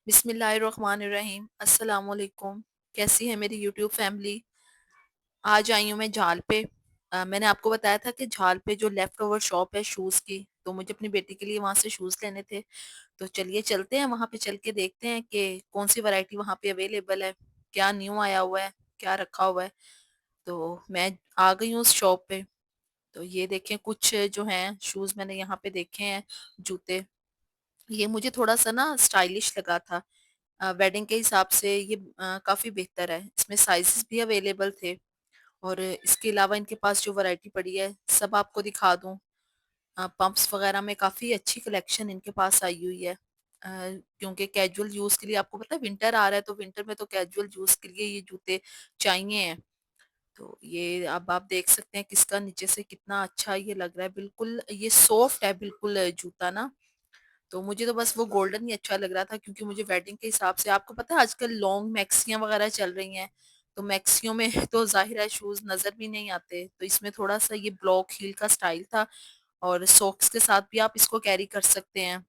बिस्मिल्लाहिर्रहमानिर्रहीम अस्सलाम वालेकुम। कैसी है मेरी यूट्यूब फैमिली। आज आई हूँ मैं झाल पे। मैंने आपको बताया था कि झाल पे जो लेफ्ट ओवर शॉप है शूज की, तो मुझे अपनी बेटी के लिए वहां से शूज लेने थे। तो चलिए चलते हैं वहां पे, चल के देखते हैं कि कौन सी वैरायटी वहां पे अवेलेबल है, क्या न्यू आया हुआ है, क्या रखा हुआ है। तो मैं आ गई हूँ उस शॉप पे। तो ये देखें, कुछ जो हैं शूज मैंने यहाँ पे देखे हैं, जूते। ये मुझे थोड़ा सा ना स्टाइलिश लगा था। वेडिंग के हिसाब से ये काफी बेहतर है। इसमें साइजेस भी अवेलेबल थे। और इसके अलावा इनके पास जो वैरायटी पड़ी है सब आपको दिखा दूं। पंप्स वगैरह में काफी अच्छी कलेक्शन इनके पास आई हुई है। क्योंकि कैजुअल यूज के लिए, आपको पता है विंटर आ रहा है, तो विंटर में तो कैजुअल यूज के लिए ये जूते चाहिए हैं। तो ये अब आप देख सकते हैं किसका नीचे से कितना अच्छा ये लग रहा है। बिल्कुल ये सॉफ्ट है, बिल्कुल जूता ना। तो मुझे तो बस वो गोल्डन ही अच्छा लग रहा था, क्योंकि मुझे वेडिंग के हिसाब से, आपको पता है आजकल लॉन्ग मैक्सियां वगैरह चल रही हैं। तो मैक्सियों में तो जाहिर है शूज नजर भी नहीं आते, तो इसमें थोड़ा सा ये ब्लॉक हील का स्टाइल था। और सॉक्स के साथ भी आप इसको कैरी कर सकते हैं।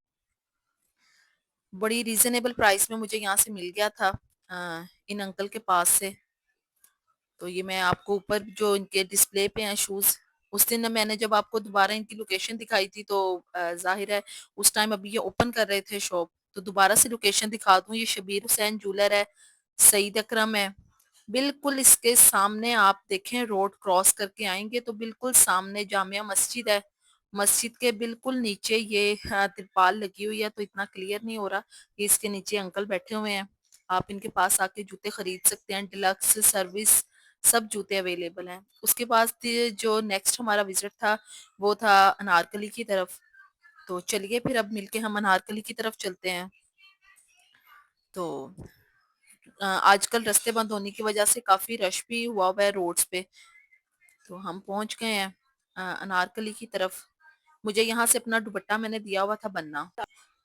बड़ी रीजनेबल प्राइस में मुझे यहाँ से मिल गया था, इन अंकल के पास से। तो ये मैं आपको ऊपर जो इनके डिस्प्ले पे हैं शूज, उस दिन मैंने जब आपको दोबारा इनकी लोकेशन दिखाई थी, तो जाहिर है उस टाइम अभी ये ओपन कर रहे थे शॉप। तो दोबारा से लोकेशन दिखा दूं, ये शबीर हुसैन जूलर है, सईद अकरम है। बिल्कुल इसके सामने आप देखें, रोड क्रॉस करके आएंगे तो बिल्कुल सामने जामिया मस्जिद है। मस्जिद के बिल्कुल नीचे ये तिरपाल लगी हुई है, तो इतना क्लियर नहीं हो रहा। ये इसके नीचे अंकल बैठे हुए हैं। आप इनके पास आके जूते खरीद सकते हैं, डिलक्स सर्विस सब जूते अवेलेबल हैं। उसके बाद जो नेक्स्ट हमारा विजिट था वो था अनारकली की तरफ। तो चलिए फिर अब मिलके हम अनारकली की तरफ चलते हैं। तो आजकल रास्ते बंद होने की वजह से काफी रश भी हुआ हुआ है रोड्स पे। तो हम पहुंच गए हैं अनारकली की तरफ। मुझे यहाँ से अपना दुपट्टा मैंने दिया हुआ था बनना।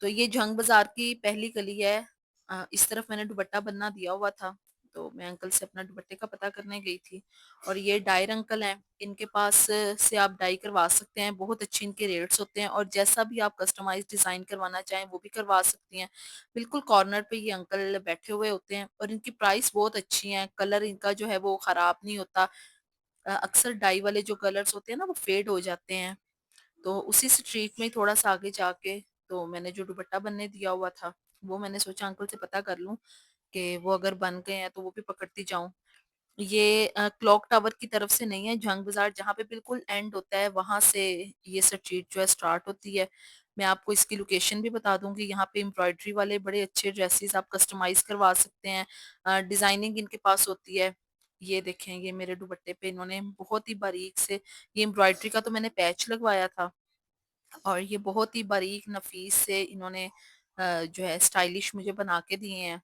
तो ये जंग बाजार की पहली गली है। इस तरफ मैंने दुपट्टा बनना दिया हुआ था। तो मैं अंकल से अपना दुपट्टे का पता करने गई थी। और ये डायर अंकल हैं, इनके पास से आप डाई करवा सकते हैं। बहुत अच्छे इनके रेट्स होते हैं, और जैसा भी आप कस्टमाइज डिजाइन करवाना चाहें वो भी करवा सकती हैं। बिल्कुल कॉर्नर पे ये अंकल बैठे हुए होते हैं, और इनकी प्राइस बहुत अच्छी है। कलर इनका जो है वो खराब नहीं होता। अक्सर डाई वाले जो कलर्स होते हैं ना वो फेड हो जाते हैं। तो उसी स्ट्रीट में थोड़ा सा आगे जाके, तो मैंने जो दुपट्टा बनने दिया हुआ था वो मैंने सोचा अंकल से पता कर लूं कि वो अगर बन गए हैं तो वो भी पकड़ती जाऊं। ये क्लॉक टावर की तरफ से नहीं है, जंग बाजार जहाँ पे बिल्कुल एंड होता है वहां से ये स्ट्रीट जो है स्टार्ट होती है। मैं आपको इसकी लोकेशन भी बता दूंगी। यहाँ पे एम्ब्रॉयडरी वाले बड़े अच्छे ड्रेसेस आप कस्टमाइज करवा सकते हैं, डिजाइनिंग इनके पास होती है। ये देखें, ये मेरे दुपट्टे पे इन्होंने बहुत ही बारीक से, ये एम्ब्रॉयडरी का तो मैंने पैच लगवाया था, और ये बहुत ही बारीक नफीस से इन्होंने जो है स्टाइलिश मुझे बना के दिए हैं।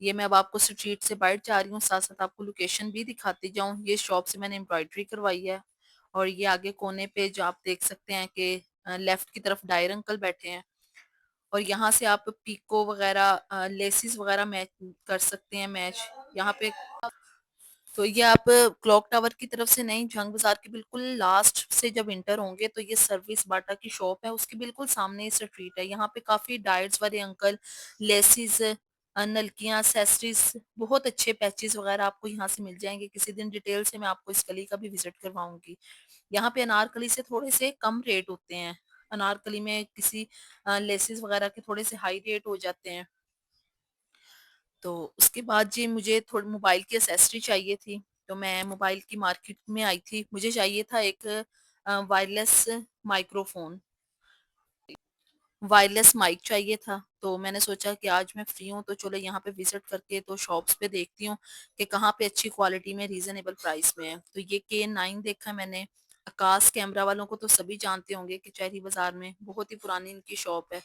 ये मैं अब आपको स्ट्रीट से बाहर जा रही हूँ, साथ साथ आपको लोकेशन भी दिखाती जाऊँ। ये शॉप से मैंने एम्ब्रॉयडरी करवाई है। और ये आगे कोने पे जो आप देख सकते हैं कि लेफ्ट की तरफ डायर अंकल बैठे हैं। और यहाँ से आप पीको वगैरह, लेसिस वगैरह मैच कर सकते हैं, मैच यहाँ पे। तो ये आप क्लॉक टावर की तरफ से नहीं, जंग बाजार के बिल्कुल लास्ट से जब इंटर होंगे तो ये सर्विस बाटा की शॉप है, उसके बिल्कुल सामने स्ट्रीट है। यहाँ पे काफी डायर्स वाले अंकल, लेसिस, नलकियां, एक्सेसरीज, बहुत अच्छे पैचेस वगैरह आपको यहाँ से मिल जाएंगे। किसी दिन डिटेल से मैं आपको इस गली का भी विजिट करवाऊंगी। यहाँ पे अनारकली से थोड़े से कम रेट होते हैं। अनारकली में किसी लेसिस वगैरह के थोड़े से हाई रेट हो जाते हैं। तो उसके बाद जी मुझे थोड़ी मोबाइल की एसेसरी चाहिए थी। तो मैं मोबाइल की मार्केट में आई थी, मुझे चाहिए था एक वायरलेस माइक्रोफोन, वायरलेस माइक चाहिए था। तो मैंने सोचा कि आज मैं फ्री हूँ तो चलो यहाँ पे विजिट करके तो शॉप्स पे देखती हूँ कि कहाँ पे अच्छी क्वालिटी में रीजनेबल प्राइस में है। तो ये K9 देखा मैंने। आकाश कैमरा वालों को तो सभी जानते होंगे कि चेरी बाजार में बहुत ही पुरानी इनकी शॉप है।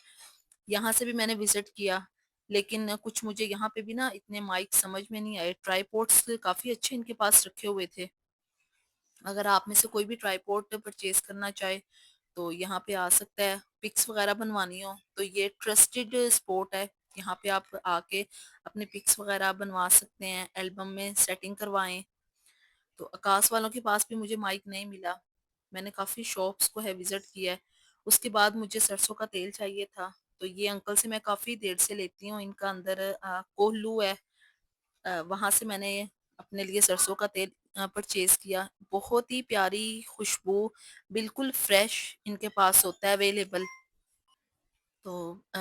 यहाँ से भी मैंने विजिट किया, लेकिन कुछ मुझे यहाँ पे भी ना इतने माइक समझ में नहीं आए। ट्राईपोड्स काफी अच्छे इनके पास रखे हुए थे। अगर आप में से कोई भी ट्राईपोड परचेज करना चाहे तो यहाँ पे आ सकता है। पिक्स वगैरह बनवानी हो तो ये ट्रस्टेड स्पॉट है। यहाँ पे आप आके अपने पिक्स वगैरह बनवा सकते हैं, एल्बम में सेटिंग करवाएं। तो आकाश वालों के पास भी मुझे माइक नहीं मिला। मैंने काफी शॉप्स को है विजिट किया है। उसके बाद मुझे सरसों का तेल चाहिए था। तो ये अंकल से मैं काफ़ी देर से लेती हूँ। इनका अंदर कोल्लू है। वहाँ से मैंने अपने लिए सरसों का तेल परचेज़ किया। बहुत ही प्यारी खुशबू, बिल्कुल फ्रेश इनके पास होता है अवेलेबल। तो अ,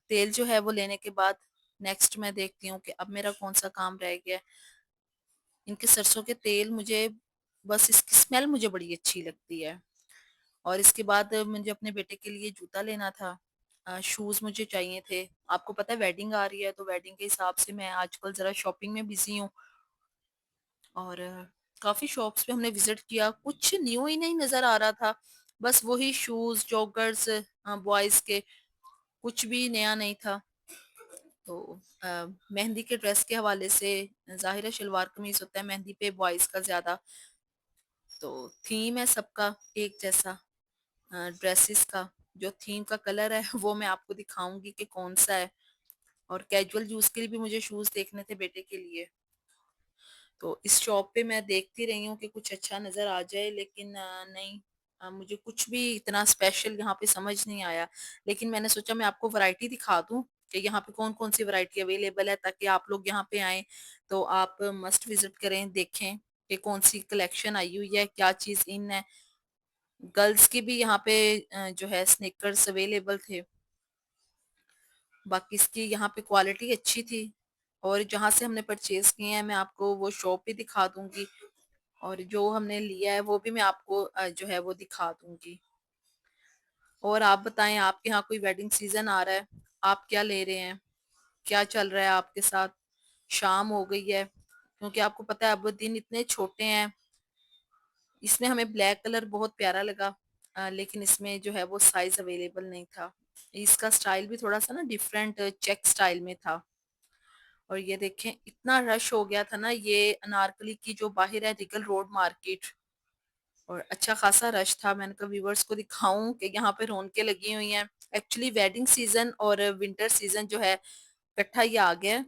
तेल जो है वो लेने के बाद नेक्स्ट मैं देखती हूँ कि अब मेरा कौन-सा काम रह गया है। इनके सरसों के तेल मुझे बस इसकी स्मेल मुझे बड़ी अच्छी लगती है। और इसके बाद मुझे अपने बेटे के लिए जूता लेना था। शूज़ मुझे चाहिए थे। आपको पता है वेडिंग आ रही है, तो वेडिंग के हिसाब से मैं आजकल ज़रा शॉपिंग में बिज़ी हूँ। और काफ़ी शॉप्स पे हमने विज़िट किया, कुछ न्यू ही नहीं नज़र आ रहा था। बस वही शूज़, जॉगर्स बॉयज़ के, कुछ भी नया नहीं था। तो मेहंदी के ड्रेस के हवाले से ज़ाहिर है शलवार कमीज़ होता है मेहंदी पे बॉयज़ का ज़्यादा। तो थीम है सबका एक जैसा, ड्रेसेस का। जो थीम का कलर है वो मैं आपको दिखाऊँगी कि कौन-सा है। और कैजुअल यूज़ के लिए भी मुझे शूज़ देखने थे बेटे के लिए। तो इस शॉप पे मैं देखती रही हूँ कि कुछ अच्छा नज़र आ जाए, लेकिन नहीं, मुझे कुछ भी इतना स्पेशल यहाँ पे समझ नहीं आया। लेकिन मैंने सोचा मैं आपको वैरायटी दिखा दूँ कि यहाँ पे कौन-कौन सी वैरायटी अवेलेबल है, ताकि आप लोग यहाँ पे आएँ तो आप मस्ट विज़िट करें, देखें कि कौन-सी कलेक्शन आई हुई है, क्या चीज़ इन है। गर्ल्स की भी यहाँ पे जो है स्नीकर्स अवेलेबल थे। बाकी इसकी यहाँ पे क्वालिटी अच्छी थी। और जहाँ से हमने परचेज़ किए हैं मैं आपको वो शॉप भी दिखा दूँगी। और जो हमने लिया है वो भी मैं आपको जो है वो दिखा दूँगी। और आप बताएँ, आपके यहाँ कोई वेडिंग सीज़न आ रहा है, आप क्या ले रहे हैं? क्या चल रहा है आपके साथ? शाम हो गई है, क्योंकि आपको पता है अब दिन इतने छोटे हैं। इसमें हमें ब्लैक कलर बहुत प्यारा लगा, लेकिन इसमें जो है वो साइज़ अवेलेबल नहीं था। इसका स्टाइल भी थोड़ा-सा ना डिफरेंट चेक स्टाइल में था। और ये देखें इतना रश हो गया था ना, ये अनारकली की जो बाहर है रिगल रोड मार्केट, और अच्छा खासा रश था। मैंने कहा व्यूवर्स को दिखाऊं कि यहाँ पे रौनकें लगी हुई हैं। एक्चुअली वेडिंग सीजन और विंटर सीजन जो है इकट्ठा ही आ गया है।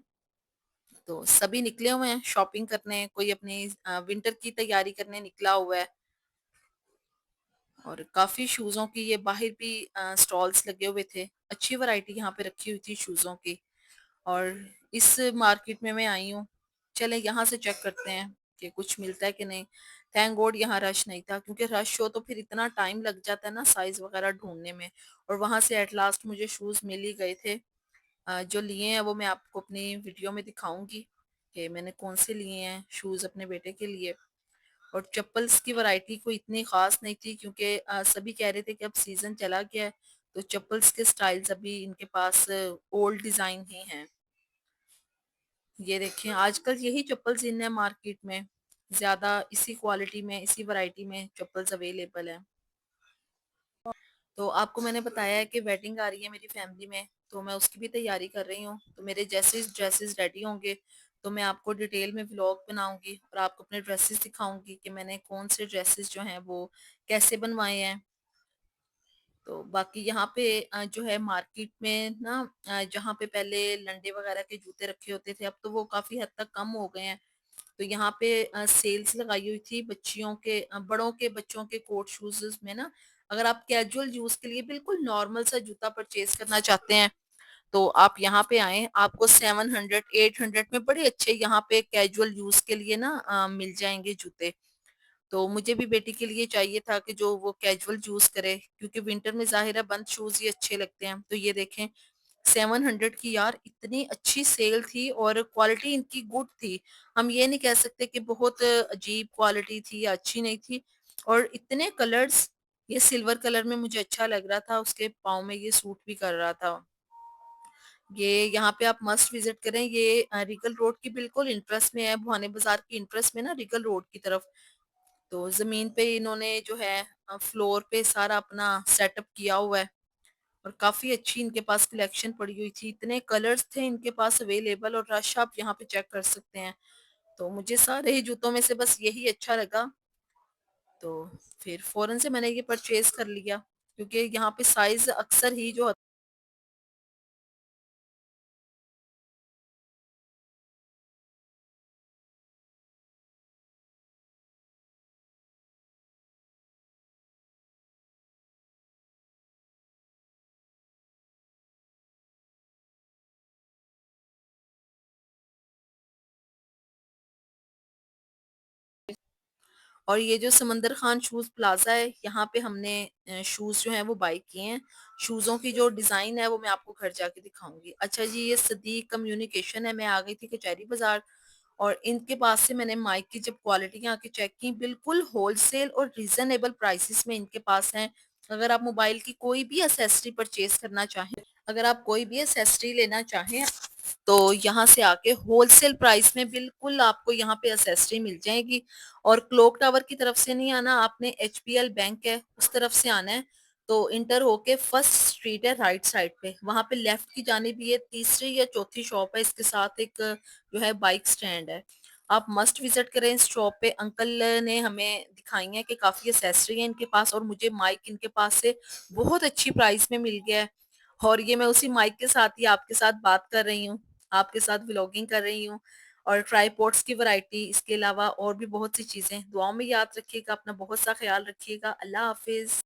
तो सभी निकले हुए हैं शॉपिंग करने, कोई अपनी विंटर की तैयारी करने निकला हुआ है। और काफी शूजों की ये बाहर भी स्टॉल्स लगे हुए थे। अच्छी वैरायटी यहाँ पे रखी हुई थी शूजों की। और इस मार्केट में मैं आई हूँ। चले यहाँ से चेक करते हैं कि कुछ मिलता है कि नहीं। थैंक गॉड यहाँ रश नहीं था, क्योंकि रश हो तो फिर इतना टाइम लग जाता है ना साइज वगैरह ढूंढने में। और वहां से एट लास्ट मुझे शूज मिल ही गए थे। जो लिए हैं वो मैं आपको अपनी वीडियो में दिखाऊंगी कि मैंने कौन से लिए हैं शूज अपने बेटे के लिए। और चप्पल्स की वैरायटी कोई इतनी खास नहीं थी, क्योंकि सभी कह रहे थे कि अब सीजन चला गया है। तो चप्पल्स के स्टाइल्स अभी इनके पास ओल्ड डिजाइन ही हैं। ये देखें आजकल यही चप्पल्स इन है मार्केट में। ज्यादा इसी क्वालिटी में, इसी वैरायटी में चप्पल्स अवेलेबल है। तो आपको मैंने बताया है कि वेडिंग आ रही है मेरी फैमिली में, तो मैं उसकी भी तैयारी कर रही हूँ। तो मेरे जैसे ड्रेसेस रेडी होंगे तो मैं आपको डिटेल में व्लॉग बनाऊंगी और आपको अपने ड्रेसेस दिखाऊंगी कि मैंने कौन से ड्रेसेस जो हैं वो कैसे बनवाए हैं। तो बाकी यहाँ पे जो है मार्केट में ना, जहाँ पे पहले लंडे वगैरह के जूते रखे होते थे अब तो वो काफी हद तक कम हो गए हैं। तो यहाँ पे सेल्स लगाई हुई थी बच्चियों के, बड़ों के बच्चों के कोट शूज में ना। अगर आप कैजुअल यूज के लिए बिल्कुल नॉर्मल सा जूता परचेज करना चाहते हैं तो आप यहाँ पे आए, आपको 700 800 में बड़े अच्छे यहाँ पे कैजुअल यूज के लिए ना मिल जाएंगे जूते। तो मुझे भी बेटी के लिए चाहिए था कि जो वो कैजुअल यूज करे, क्योंकि विंटर में जाहिर है बंद शूज ही अच्छे लगते हैं। तो ये देखें 700 की, यार इतनी अच्छी सेल थी और क्वालिटी इनकी गुड थी। हम ये नहीं कह सकते कि बहुत अजीब क्वालिटी थी या अच्छी नहीं थी। और इतने कलर्स, ये सिल्वर कलर में मुझे अच्छा लग रहा था, उसके पाँव में ये सूट भी कर रहा था। ये यहाँ पे आप मस्ट विजिट करें। ये रिगल रोड की बिल्कुल इंटरेस्ट में है, भुआने बाजार की इंटरेस्ट में ना, रिगल रोड की तरफ। तो जमीन पे इन्होंने जो है फ्लोर पे सारा अपना सेटअप किया हुआ है। और काफी अच्छी इनके पास कलेक्शन पड़ी हुई थी, इतने कलर्स थे इनके पास अवेलेबल, और रश आप यहाँ पे चेक कर सकते हैं। तो मुझे सारे ही जूतों में से बस यही अच्छा लगा। तो फिर फौरन से मैंने ये परचेज कर लिया, क्योंकि यहाँ पे साइज अक्सर ही जो और ये जो समंदर खान शूज़ प्लाज़ा है, यहाँ पे हमने शूज़ जो हैं वो बाय किए हैं। शूज़ों की जो डिज़ाइन है वो मैं आपको घर जाके दिखाऊँगी। अच्छा जी, ये सदीक कम्युनिकेशन है, मैं आ गई थी कचहरी बाज़ार और इनके पास से मैंने माइक की जब क्वालिटी आके चेक की, बिल्कुल होलसेल और रीज़नेबल प्राइसेज़ में इनके पास हैं। अगर आप मोबाइल की कोई भी एक्सेसरी परचेज़ करना चाहें, अगर आप कोई भी एक्सेसरी लेना चाहें तो यहाँ से आके होलसेल प्राइस में बिल्कुल आपको यहाँ पे एक्सेसरी मिल जाएगी। और क्लॉक टावर की तरफ से नहीं आना, आपने एचपीएल बैंक है उस तरफ से आना है। तो इंटर होके फर्स्ट स्ट्रीट है राइट साइड पे, वहां पे लेफ्ट की जानिब ये तीसरी या चौथी शॉप है, इसके साथ एक जो है बाइक स्टैंड है। आप मस्ट विजिट करें इस शॉप पे। अंकल ने हमें दिखाई है कि काफी एक्सेसरी है इनके पास, और मुझे माइक इनके पास से बहुत अच्छी प्राइस में मिल गया है। और ये मैं उसी माइक के साथ ही आपके साथ बात कर रही हूँ, आपके साथ व्लॉगिंग कर रही हूँ। और ट्राइपॉड्स की वैरायटी, इसके अलावा और भी बहुत सी चीज़ें। दुआओं में याद रखिएगा, अपना बहुत सा ख्याल रखिएगा। अल्लाह हाफ़िज़।